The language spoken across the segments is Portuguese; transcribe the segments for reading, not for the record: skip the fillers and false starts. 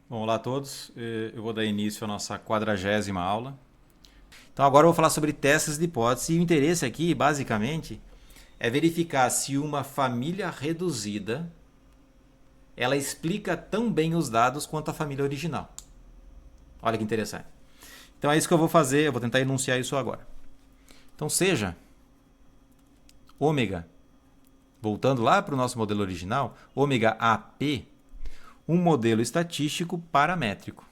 Bom, olá a todos. Eu vou dar início à nossa 40ª aula. Então agora eu vou falar sobre testes de hipótese e o interesse aqui, basicamente, é verificar se uma família reduzida ela explica tão bem os dados quanto a família original. Olha que interessante. Então é isso que eu vou fazer, eu vou tentar enunciar isso agora. Então seja ômega, voltando lá para o nosso modelo original, ômega AP, um modelo estatístico paramétrico.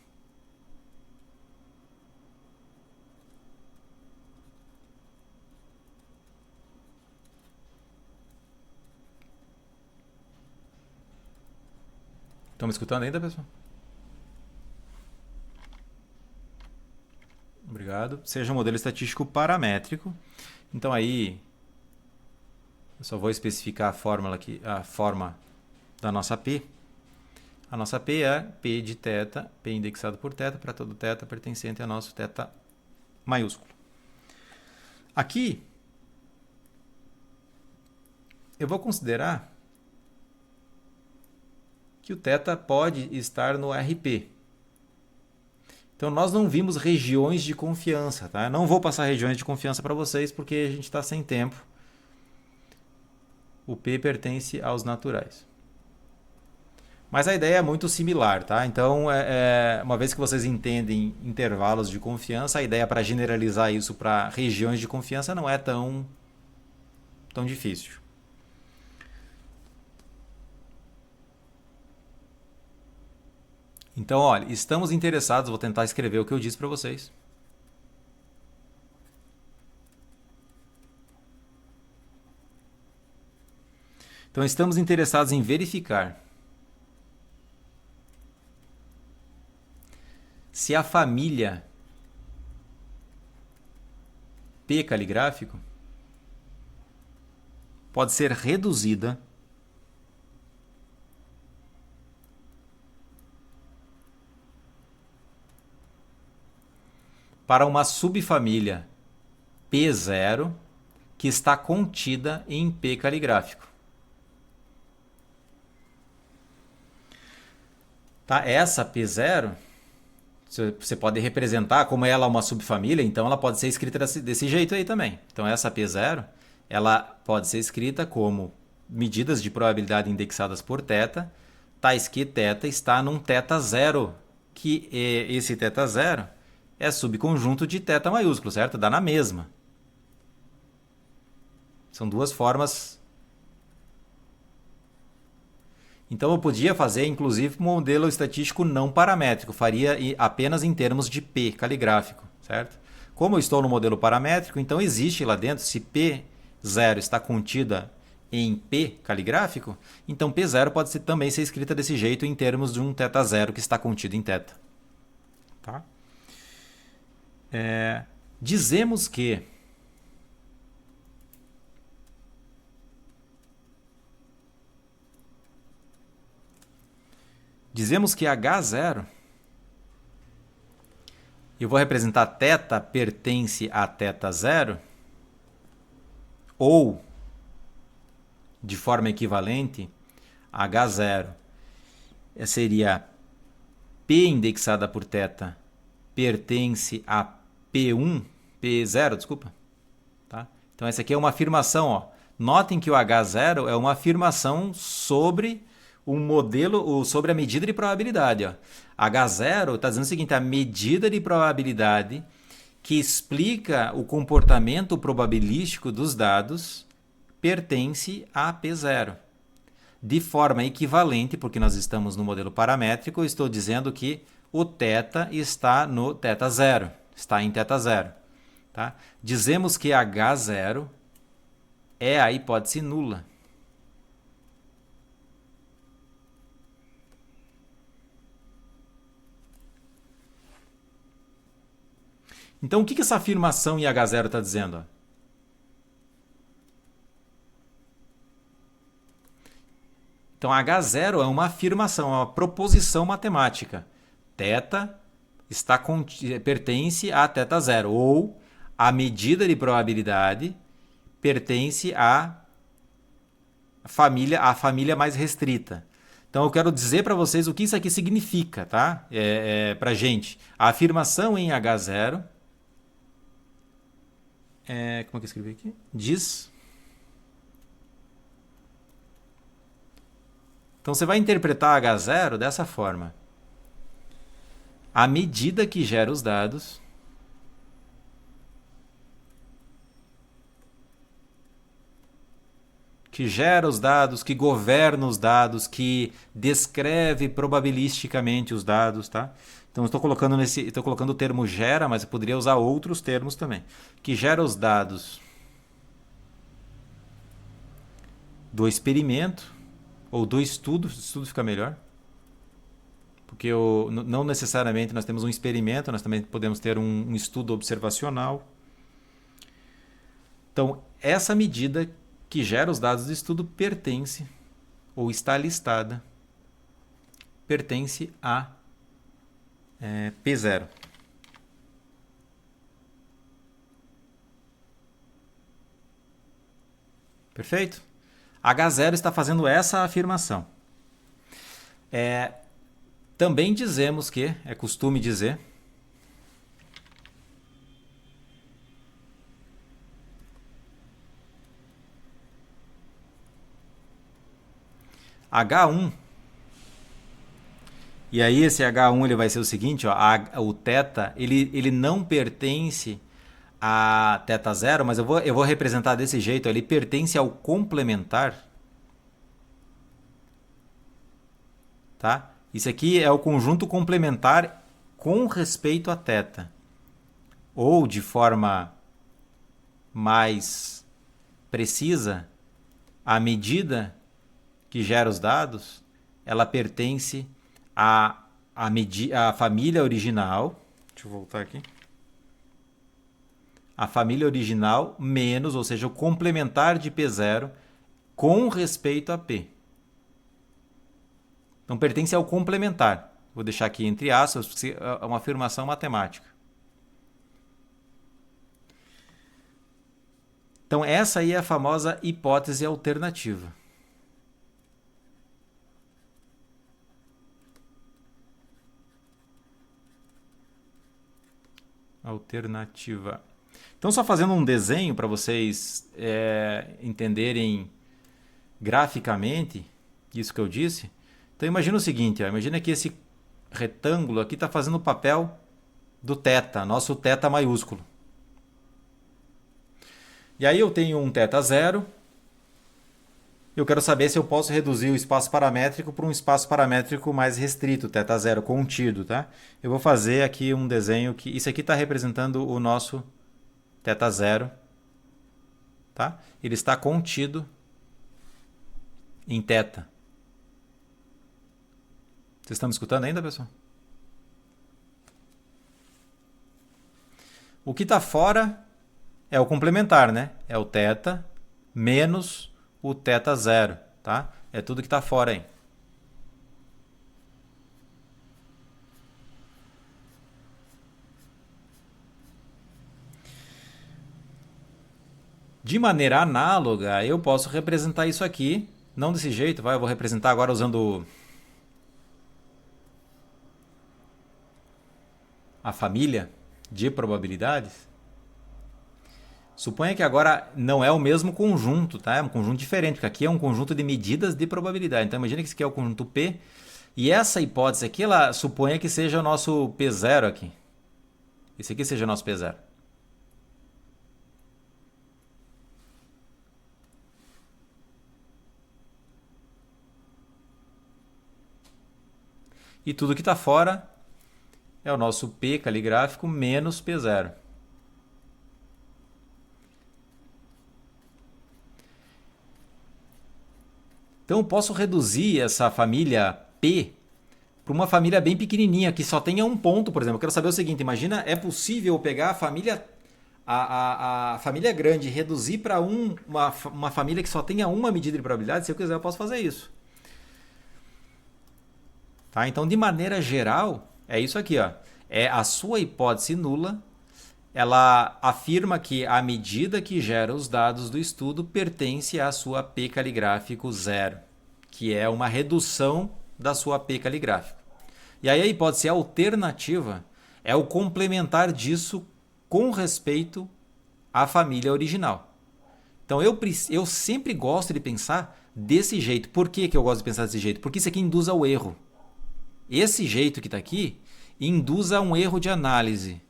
Estão me escutando ainda, pessoal? Obrigado. Seja um modelo estatístico paramétrico. Então aí eu só vou especificar a fórmula aqui, a forma da nossa P. A nossa P é P de θ, P indexado por θ, para todo θ pertencente ao nosso θ maiúsculo. Aqui eu vou considerar que o θ pode estar no RP. Então nós não vimos regiões de confiança, tá? Eu não vou passar regiões de confiança para vocês porque a gente está sem tempo. O P pertence aos naturais. Mas a ideia é muito similar, tá? Então, uma vez que vocês entendem intervalos de confiança, a ideia para generalizar isso para regiões de confiança não é tão difícil. Então, olha, estamos interessados, vou tentar escrever o que eu disse para vocês. Então, estamos interessados em verificar se a família P caligráfico pode ser reduzida para uma subfamília P0 que está contida em P caligráfico. Tá? Essa P0 você pode representar como ela é uma subfamília, então ela pode ser escrita desse jeito aí também. Então essa P0 ela pode ser escrita como medidas de probabilidade indexadas por θ, tais que θ está num θ0, que esse θ0 é subconjunto de θ maiúsculo, certo? Dá na mesma. São duas formas. Então eu podia fazer, inclusive, um modelo estatístico não paramétrico, faria apenas em termos de P caligráfico, certo? Como eu estou no modelo paramétrico, então existe lá dentro, se P0 está contida em P caligráfico, então P0 pode também ser escrita desse jeito em termos de um θ0 que está contido em θ. Tá? Dizemos que H0, eu vou representar θ pertence a θ0, ou, de forma equivalente, H0 seria P indexada por θ pertence a P1, P0, desculpa. Tá? Então essa aqui é uma afirmação. Ó. Notem que o H0 é uma afirmação sobre um modelo, sobre a medida de probabilidade. Ó. H0 está dizendo o seguinte, a medida de probabilidade que explica o comportamento probabilístico dos dados pertence a P0. De forma equivalente, porque nós estamos no modelo paramétrico, eu estou dizendo que o θ está no θ0, está em θ0. Tá? Dizemos que H0 é a hipótese nula. Então, o que essa afirmação em H0 está dizendo? Então, H0 é uma afirmação, é uma proposição matemática. Θ pertence a θ0, ou a medida de probabilidade pertence à família mais restrita. Então eu quero dizer para vocês o que isso aqui significa, tá? Para gente. A afirmação em H0, como é que eu escrevi aqui? Diz. Então você vai interpretar H0 dessa forma. A medida que gera os dados que governa os dados, que descreve probabilisticamente os dados, tá? Então estou colocando o termo gera, mas eu poderia usar outros termos também. Que gera os dados do experimento ou do estudo fica melhor. Porque não necessariamente nós temos um experimento, nós também podemos ter um estudo observacional. Então, essa medida que gera os dados do estudo pertence, ou está listada, pertence a P0. Perfeito? H0 está fazendo essa afirmação. Também dizemos que, é costume dizer, H1, e aí esse H1 ele vai ser o seguinte, ó, o θ ele não pertence a θ0, mas eu vou representar desse jeito, ó, ele pertence ao complementar, tá? Isso aqui é o conjunto complementar com respeito a θ. Ou de forma mais precisa, a medida que gera os dados, ela pertence à família original. Deixa eu voltar aqui. A família original menos, ou seja, o complementar de P0 com respeito a P. Então pertence ao complementar. Vou deixar aqui entre aspas, porque é uma afirmação matemática. Então essa aí é a famosa hipótese alternativa. Alternativa. Então só fazendo um desenho para vocês entenderem graficamente isso que eu disse. Então imagina o seguinte, ó, imagina que esse retângulo aqui está fazendo o papel do θ, nosso θ maiúsculo. E aí eu tenho um θ0, eu quero saber se eu posso reduzir o espaço paramétrico para um espaço paramétrico mais restrito, θ0 contido, tá? Eu vou fazer aqui um desenho que isso aqui está representando o nosso θ0, tá? Ele está contido em θ. Vocês estão me escutando ainda, pessoal? O que está fora é o complementar, né? É o θ menos o θ0, tá? É tudo que está fora aí. De maneira análoga, eu posso representar isso aqui, não desse jeito, eu vou representar agora usando a família de probabilidades. Suponha que agora não é o mesmo conjunto, tá? É um conjunto diferente, porque aqui é um conjunto de medidas de probabilidade. Então imagina que esse aqui é o conjunto P, e essa hipótese aqui, ela suponha que seja o nosso P0 aqui. Esse aqui seja o nosso P0. E tudo que está fora é o nosso P caligráfico menos P0. Então eu posso reduzir essa família P para uma família bem pequenininha, que só tenha um ponto, por exemplo. Eu quero saber o seguinte, imagina, é possível pegar a família grande e reduzir para uma família que só tenha uma medida de probabilidade? Se eu quiser, eu posso fazer isso. Tá? Então, de maneira geral, é isso aqui, ó. É a sua hipótese nula. Ela afirma que a medida que gera os dados do estudo pertence à sua P caligráfico 0. que é uma redução da sua P caligráfico. E aí a hipótese alternativa é o complementar disso com respeito à família original. Então eu sempre gosto de pensar desse jeito. Por que eu gosto de pensar desse jeito? Porque isso aqui induz ao erro. Esse jeito que está aqui induz a um erro de análise.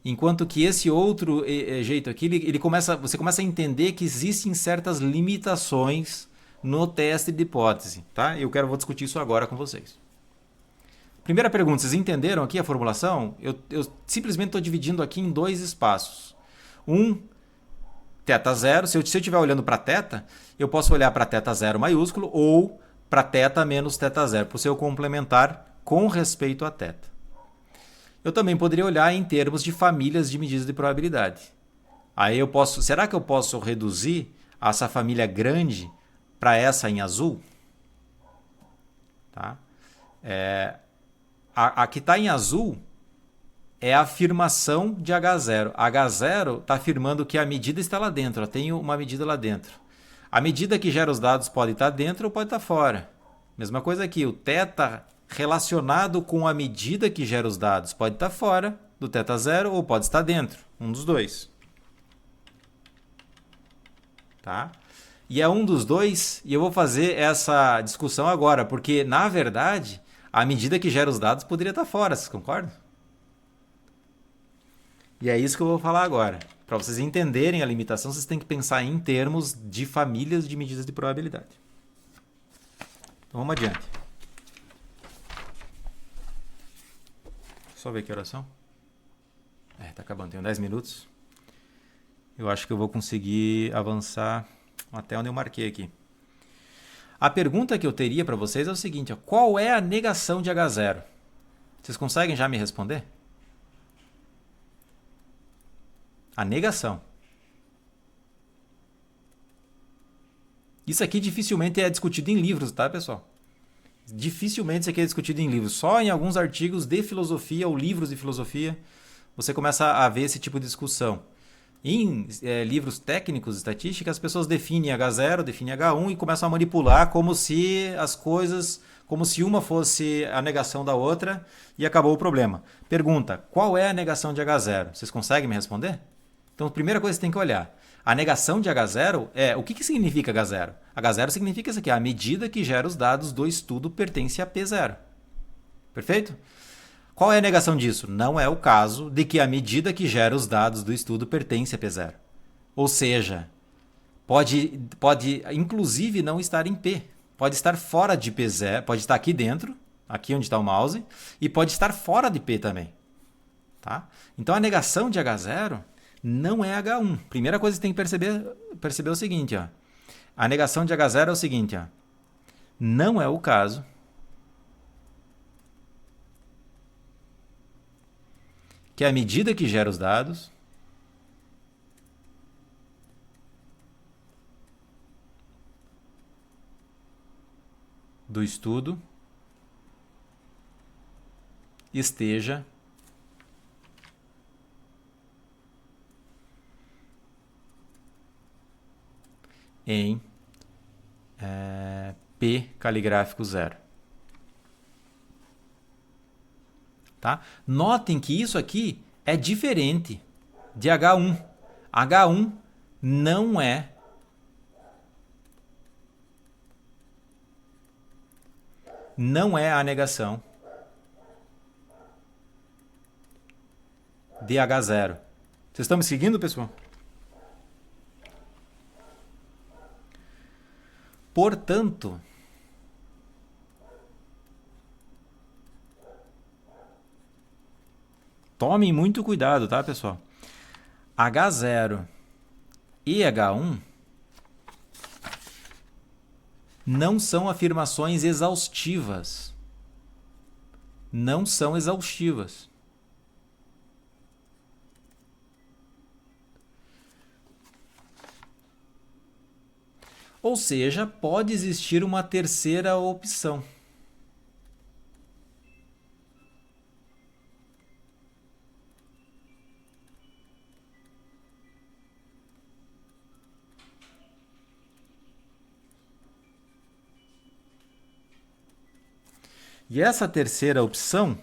Enquanto que esse outro jeito aqui, você começa a entender que existem certas limitações no teste de hipótese. Tá? Vou discutir isso agora com vocês. Primeira pergunta, vocês entenderam aqui a formulação? Eu simplesmente estou dividindo aqui em dois espaços. Θ zero, se eu estiver olhando para θ, eu posso olhar para θ zero maiúsculo ou para θ menos θ zero, por ser o complementar com respeito a θ. Eu também poderia olhar em termos de famílias de medidas de probabilidade. Aí será que eu posso reduzir essa família grande para essa em azul? Tá? A que está em azul é a afirmação de H0. H0 está afirmando que a medida está lá dentro. Tem uma medida lá dentro. A medida que gera os dados pode estar dentro ou pode estar fora. Mesma coisa aqui. O θ relacionado com a medida que gera os dados pode estar fora do θ0 ou pode estar dentro. Um dos dois. Tá? E é um dos dois. E eu vou fazer essa discussão agora. Porque, na verdade, a medida que gera os dados poderia estar fora. Vocês concordam? E é isso que eu vou falar agora. Para vocês entenderem a limitação, vocês têm que pensar em termos de famílias de medidas de probabilidade. Então vamos adiante. Só ver que horas são. Tá acabando, tenho 10 minutos. Eu acho que eu vou conseguir avançar até onde eu marquei aqui. A pergunta que eu teria para vocês é o seguinte: qual é a negação de H0? Vocês conseguem já me responder? A negação. Isso aqui dificilmente é discutido em livros, tá, pessoal? Dificilmente isso aqui é discutido em livros. Só em alguns artigos de filosofia ou livros de filosofia você começa a ver esse tipo de discussão. Em livros técnicos, estatística, as pessoas definem H0, definem H1 e começam a manipular como se as coisas, como se uma fosse a negação da outra e acabou o problema. Pergunta: qual é a negação de H0? Vocês conseguem me responder? Então, a primeira coisa que você tem que olhar. A negação de H0 é... O que significa H0? H0 significa isso aqui. A medida que gera os dados do estudo pertence a P0. Perfeito? Qual é a negação disso? Não é o caso de que a medida que gera os dados do estudo pertence a P0. Ou seja, pode inclusive não estar em P. Pode estar fora de P0. Pode estar aqui dentro, aqui onde está o mouse, e pode estar fora de P também. Tá? Então, a negação de H0... não é H1. Primeira coisa que você tem que perceber é o seguinte. Ó. A negação de H0 é o seguinte. Ó. Não é o caso que a medida que gera os dados do estudo esteja em P caligráfico 0. Tá? Notem que isso aqui é diferente de H1. H1 não é a negação de H0. Vocês estão me seguindo, pessoal? Portanto, tomem muito cuidado, tá, pessoal? H0 e H1 não são afirmações exaustivas. Não são exaustivas. Ou seja, pode existir uma terceira opção. E essa terceira opção,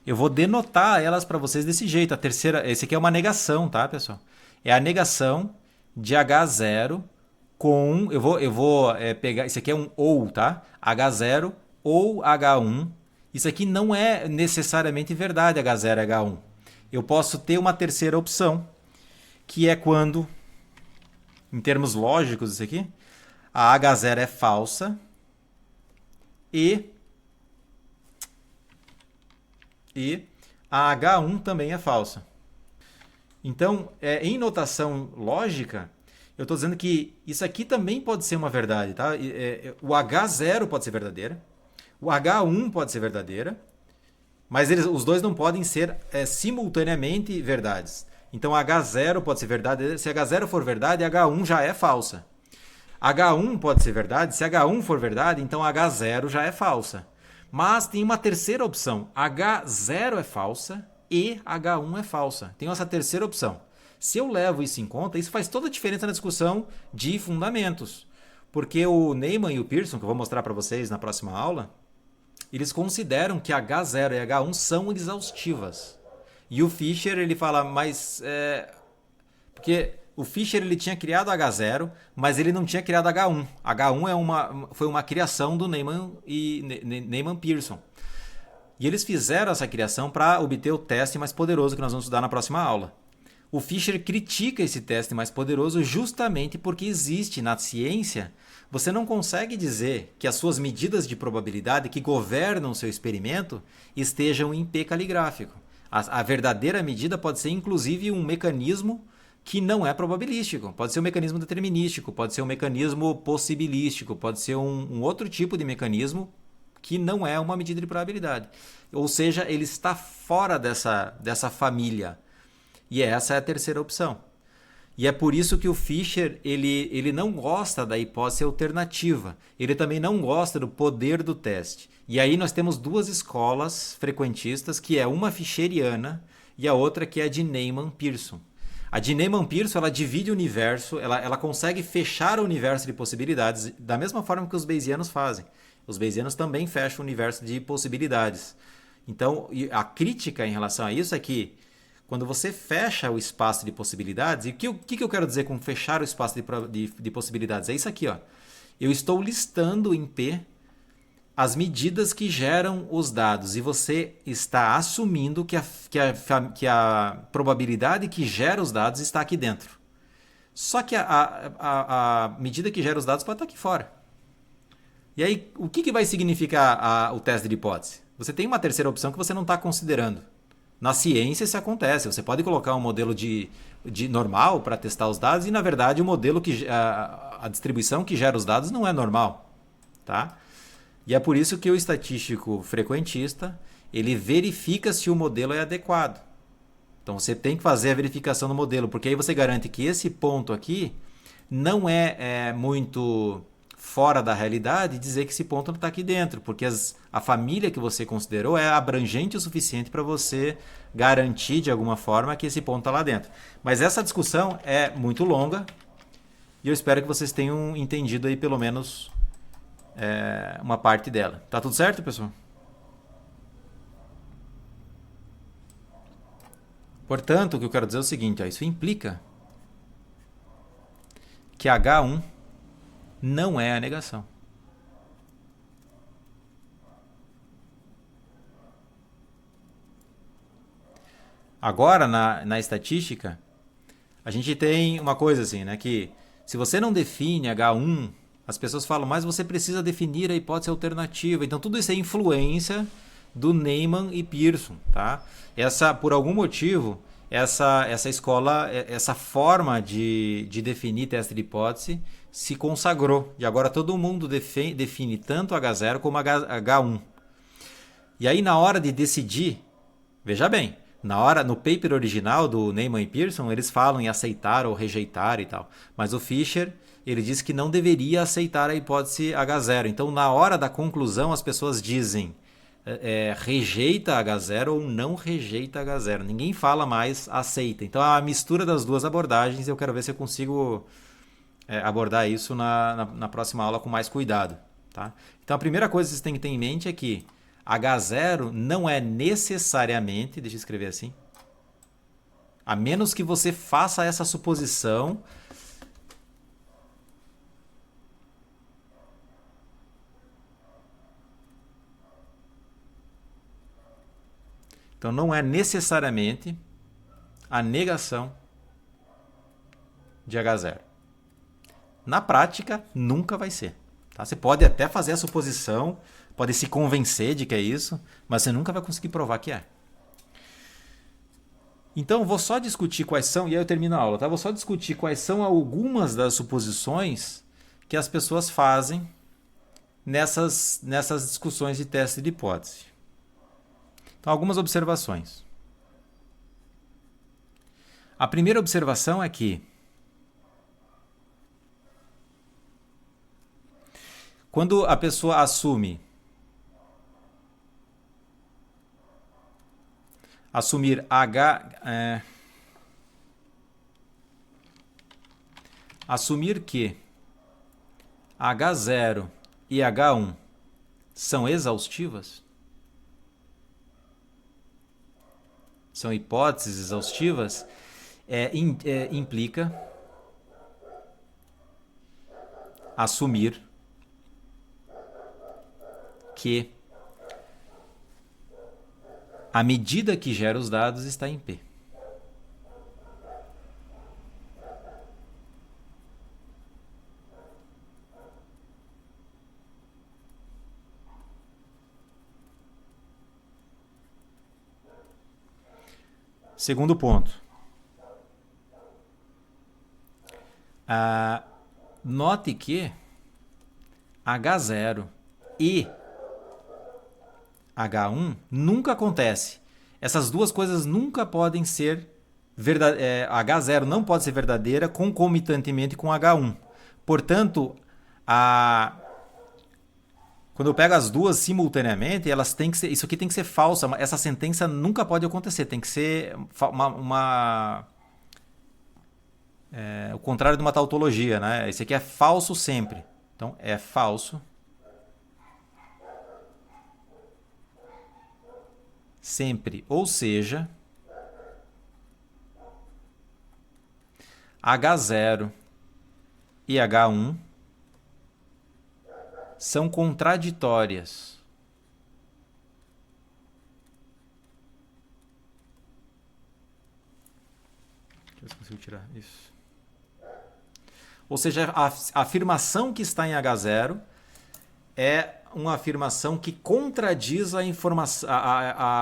eu vou denotar elas para vocês desse jeito. A terceira, esse aqui é uma negação, tá, pessoal? É a negação de H0 com, eu vou pegar, isso aqui é um ou, tá? H0 ou H1. Isso aqui não é necessariamente verdade, H0 e H1. Eu posso ter uma terceira opção, que é quando, em termos lógicos, isso aqui, a H0 é falsa e a H1 também é falsa. Então, em notação lógica, eu estou dizendo que isso aqui também pode ser uma verdade. Tá? O H0 pode ser verdadeira, o H1 pode ser verdadeira, mas os dois não podem ser simultaneamente verdades. Então H0 pode ser verdade, se H0 for verdade, H1 já é falsa. H1 pode ser verdade, se H1 for verdade, então H0 já é falsa. Mas tem uma terceira opção, H0 é falsa e H1 é falsa. Tem essa terceira opção. Se eu levo isso em conta, isso faz toda a diferença na discussão de fundamentos. Porque o Neyman e o Pearson, que eu vou mostrar para vocês na próxima aula, eles consideram que H0 e H1 são exaustivas. E o Fischer, ele fala, mas... porque o Fischer ele tinha criado H0, mas ele não tinha criado H1. H1 foi uma criação do Neyman e Neyman Pearson. E eles fizeram essa criação para obter o teste mais poderoso que nós vamos estudar na próxima aula. O Fischer critica esse teste mais poderoso justamente porque existe na ciência, você não consegue dizer que as suas medidas de probabilidade que governam o seu experimento estejam em P caligráfico. A verdadeira medida pode ser inclusive um mecanismo que não é probabilístico. Pode ser um mecanismo determinístico, pode ser um mecanismo possibilístico, pode ser um outro tipo de mecanismo que não é uma medida de probabilidade. Ou seja, ele está fora dessa família. E essa é a terceira opção. E é por isso que o Fischer ele não gosta da hipótese alternativa. Ele também não gosta do poder do teste. E aí nós temos duas escolas frequentistas, que é uma fischeriana e a outra que é de Neyman-Pearson. A de Neyman-Pearson ela divide o universo, ela consegue fechar o universo de possibilidades da mesma forma que os bayesianos fazem. Os bayesianos também fecham o universo de possibilidades. Então, a crítica em relação a isso é que quando você fecha o espaço de possibilidades, e o que eu quero dizer com fechar o espaço de possibilidades? É isso aqui, ó. Eu estou listando em P as medidas que geram os dados e você está assumindo que a probabilidade que gera os dados está aqui dentro. Só que a medida que gera os dados pode estar aqui fora. E aí, o que vai significar o teste de hipótese? Você tem uma terceira opção que você não está considerando. Na ciência isso acontece. Você pode colocar um modelo de normal para testar os dados e, na verdade, o modelo a distribuição que gera os dados não é normal. Tá? E é por isso que o estatístico frequentista ele verifica se o modelo é adequado. Então você tem que fazer a verificação do modelo, porque aí você garante que esse ponto aqui não é muito fora da realidade dizer que esse ponto não está aqui dentro, porque a família que você considerou é abrangente o suficiente para você garantir de alguma forma que esse ponto está lá dentro. Mas essa discussão é muito longa e eu espero que vocês tenham entendido aí pelo menos uma parte dela. Tá tudo certo, pessoal? Portanto, o que eu quero dizer é o seguinte, ó, isso implica que H1 não é a negação. Agora, na estatística, a gente tem uma coisa assim, né? Que se você não define H1, as pessoas falam, mas você precisa definir a hipótese alternativa. Então, tudo isso é influência do Neyman e Pearson, tá? Por algum motivo, essa escola, essa forma de definir teste de hipótese se consagrou. E agora todo mundo define tanto H0 como H1. E aí na hora de decidir, veja bem, no paper original do Neyman e Pearson, eles falam em aceitar ou rejeitar e tal. Mas o Fischer, ele diz que não deveria aceitar a hipótese H0. Então na hora da conclusão as pessoas dizem rejeita H0 ou não rejeita H0. Ninguém fala mais aceita. Então a mistura das duas abordagens, eu quero ver se eu consigo abordar isso na próxima aula com mais cuidado. Tá? Então a primeira coisa que vocês têm que ter em mente é que H0 não é necessariamente, deixa eu escrever assim, a menos que você faça essa suposição. Então não é necessariamente a negação de H0. Na prática, nunca vai ser. Tá? Você pode até fazer a suposição, pode se convencer de que é isso, mas você nunca vai conseguir provar que é. Então, vou só discutir quais são, e aí eu termino a aula, tá? Vou só discutir quais são algumas das suposições que as pessoas fazem nessas discussões de teste de hipótese. Então, algumas observações. A primeira observação é que quando a pessoa assumir assumir que H0 e H1 são exaustivas, são hipóteses exaustivas, implica assumir que a medida que gera os dados está em P. Segundo ponto. Note que H0 e H1 nunca acontece. Essas duas coisas nunca podem ser verdadeiras. H0 não pode ser verdadeira concomitantemente com H1. Portanto, quando eu pego as duas simultaneamente, elas têm que ser, isso aqui tem que ser falsa. Essa sentença nunca pode acontecer. Tem que ser o contrário de uma tautologia, né? Esse aqui é falso sempre. Então, é falso sempre. Ou seja, H0 e H1 são contraditórias. Deixa eu ver se consigo tirar isso. Ou seja, a afirmação que está em H0 é uma afirmação que contradiz a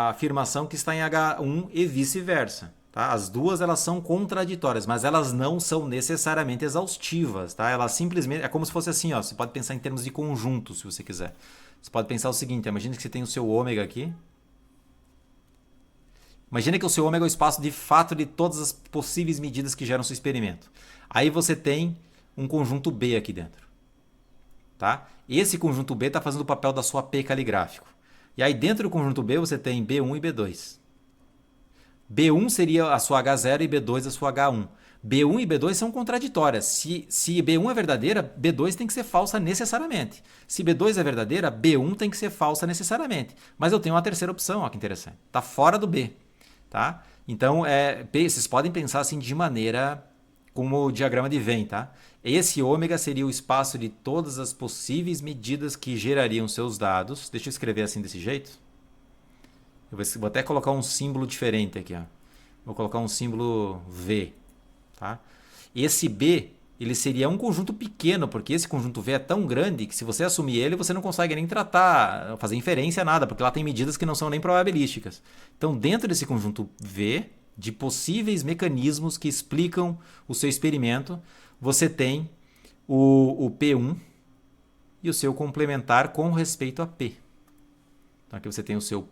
afirmação que está em H1 e vice-versa. Tá? As duas elas são contraditórias, mas elas não são necessariamente exaustivas. Tá? Elas simplesmente é como se fosse assim, ó, você pode pensar em termos de conjunto, se você quiser. Você pode pensar o seguinte, imagina que você tem o seu ômega aqui. Imagina que o seu ômega é o espaço de fato de todas as possíveis medidas que geram seu experimento. Aí você tem um conjunto B aqui dentro. Tá? Esse conjunto B está fazendo o papel da sua P caligráfico. E aí dentro do conjunto B você tem B1 e B2. B1 seria a sua H0 e B2 a sua H1. B1 e B2 são contraditórias. Se B1 é verdadeira, B2 tem que ser falsa necessariamente. Se B2 é verdadeira, B1 tem que ser falsa necessariamente. Mas eu tenho uma terceira opção, ó, que interessante. Está fora do B. Tá? Então, vocês podem pensar assim de maneira como o diagrama de Venn. Tá? Esse ômega seria o espaço de todas as possíveis medidas que gerariam seus dados. Deixa eu escrever assim desse jeito. Eu vou até colocar um símbolo diferente aqui. Ó. Vou colocar um símbolo V. Tá? Esse B ele seria um conjunto pequeno, porque esse conjunto V é tão grande que se você assumir ele, você não consegue nem tratar, fazer inferência, nada, porque lá tem medidas que não são nem probabilísticas. Então, dentro desse conjunto V, de possíveis mecanismos que explicam o seu experimento, você tem o P1 e o seu complementar com respeito a P. Então, aqui você tem o seu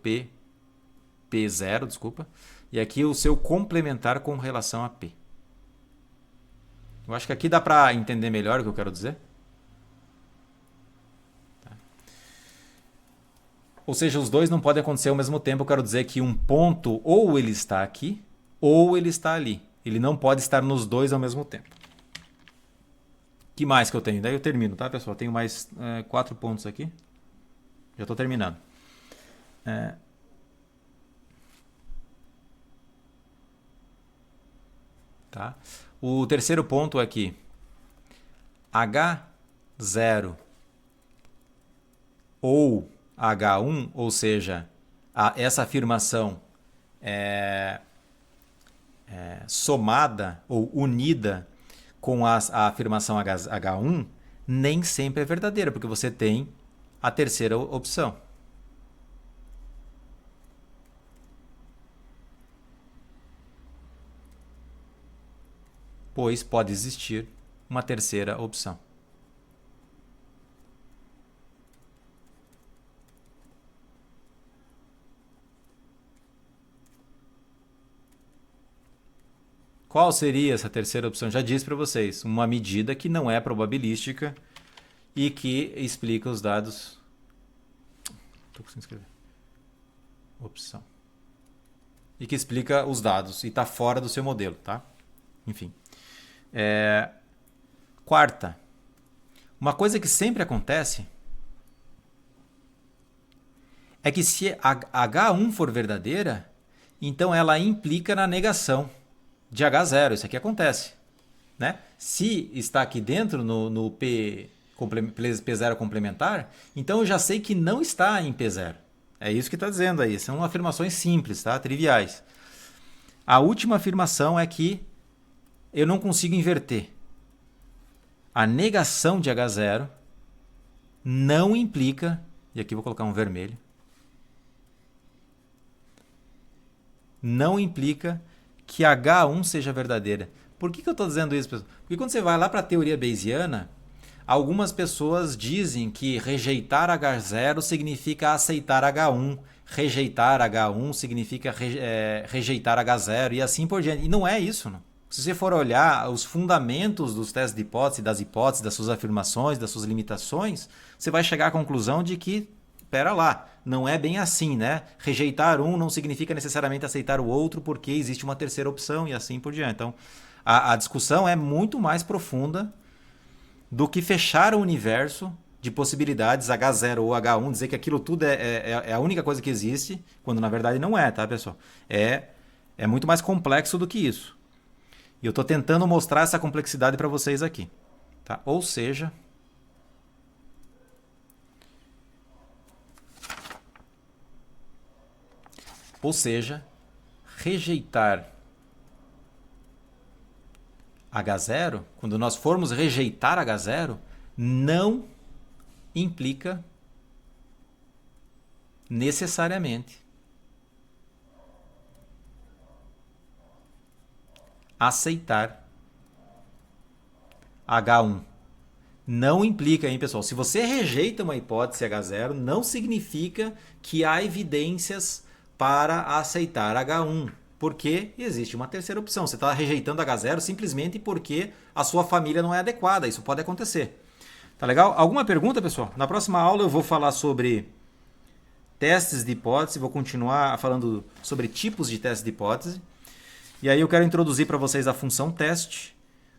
P0, desculpa, e aqui o seu complementar com relação a P. Eu acho que aqui dá para entender melhor o que eu quero dizer. Tá. Ou seja, os dois não podem acontecer ao mesmo tempo. Eu quero dizer que um ponto ou ele está aqui ou ele está ali. Ele não pode estar nos dois ao mesmo tempo. O que mais que eu tenho? Daí eu termino, tá, pessoal? Tenho mais 4 pontos aqui. Já estou terminando. Tá? O terceiro ponto é que H0 ou H1, ou seja, essa afirmação somada ou unida com a afirmação H1 nem sempre é verdadeira, porque você tem a terceira opção. Pois pode existir uma terceira opção. Qual seria essa terceira opção? Já disse para vocês, uma medida que não é probabilística e que explica os dados. Estou conseguindo escrever. Opção. E que explica os dados e está fora do seu modelo, tá? Enfim. Quarta. Uma coisa que sempre acontece é que se a H1 for verdadeira, então ela implica na negação de H0. Isso aqui acontece, né? Se está aqui dentro no P0 complementar, então eu já sei que não está em P0. É isso que está dizendo aí. São afirmações simples, tá? Triviais. A última afirmação é que eu não consigo inverter. A negação de H0 não implica, e aqui vou colocar um vermelho, não implica que H1 seja verdadeira. Por que eu estou dizendo isso, pessoal? Porque quando você vai lá para a teoria bayesiana, algumas pessoas dizem que rejeitar H0 significa aceitar H1, rejeitar H1 significa rejeitar H0 e assim por diante. E não é isso, não. Se você for olhar os fundamentos dos testes de hipótese, das suas afirmações, das suas limitações, você vai chegar à conclusão de que, pera lá, não é bem assim, né? Rejeitar um não significa necessariamente aceitar o outro, porque existe uma terceira opção e assim por diante. Então, a discussão é muito mais profunda do que fechar o universo de possibilidades H0 ou H1, dizer que aquilo tudo é a única coisa que existe, quando na verdade não é, tá, pessoal? É muito mais complexo do que isso. E eu estou tentando mostrar essa complexidade para vocês aqui. Tá? Ou seja, rejeitar H0, quando nós formos rejeitar H0, não implica necessariamente aceitar H1. Não implica, hein, pessoal? Se você rejeita uma hipótese H0, não significa que há evidências para aceitar H1. Porque existe uma terceira opção. Você está rejeitando H0 simplesmente porque a sua família não é adequada. Isso pode acontecer. Tá legal? Alguma pergunta, pessoal? Na próxima aula eu vou falar sobre testes de hipótese. Vou continuar falando sobre tipos de testes de hipótese. E aí eu quero introduzir para vocês a função teste,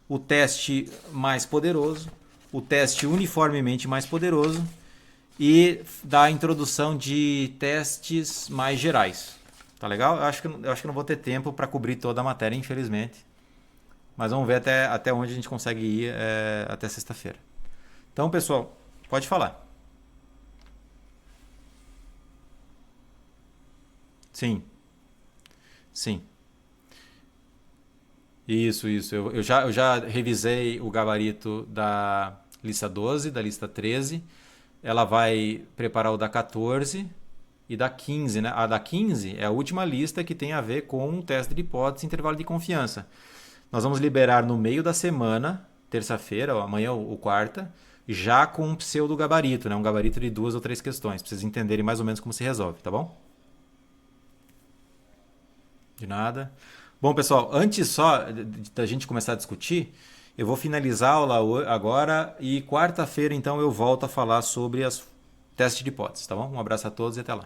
o teste mais poderoso, o teste uniformemente mais poderoso e dar a introdução de testes mais gerais. Tá legal? Eu acho que não vou ter tempo para cobrir toda a matéria, infelizmente. Mas vamos ver até onde a gente consegue ir até sexta-feira. Então, pessoal, pode falar. Sim. Sim. Isso. Eu já revisei o gabarito da lista 12, da lista 13. Ela vai preparar o da 14 e da 15, né? A da 15 é a última lista que tem a ver com o teste de hipótese e intervalo de confiança. Nós vamos liberar no meio da semana, terça-feira, amanhã ou quarta, já com um pseudo gabarito, né? Um gabarito de 2 ou 3 questões, para vocês entenderem mais ou menos como se resolve, tá bom? De nada. Bom, pessoal, antes só da gente começar a discutir, eu vou finalizar a aula agora e quarta-feira, então, eu volto a falar sobre as testes de hipóteses, tá bom? Um abraço a todos e até lá.